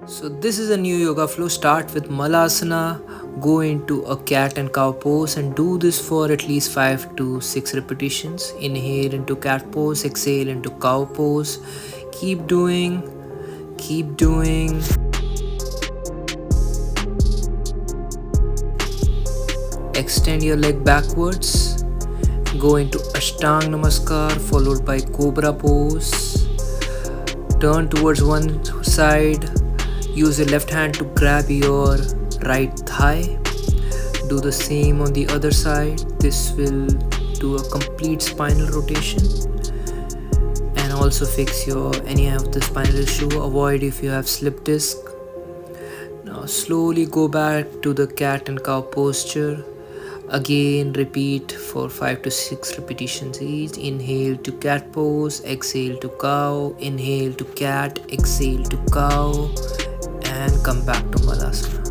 So this is a new yoga flow. Start with Malasaña, go into a cat and cow pose and do this for at least 5 to 6 repetitions. Inhale into cat pose, exhale into cow pose. Keep doing, keep doing. Extend your leg backwards. Go into Ashtang Namaskar followed by Cobra pose. Turn towards one side. Use your left hand to grab your right thigh. Do the same on the other side. This will do a complete spinal rotation and also fix your any of the spinal issue. Avoid if you have slip disc. Now slowly go back to the cat and cow posture. Again repeat for 5 to 6 repetitions each. Inhale to cat pose, exhale to cow, inhale to cat, exhale to cow, and come back to Malasana.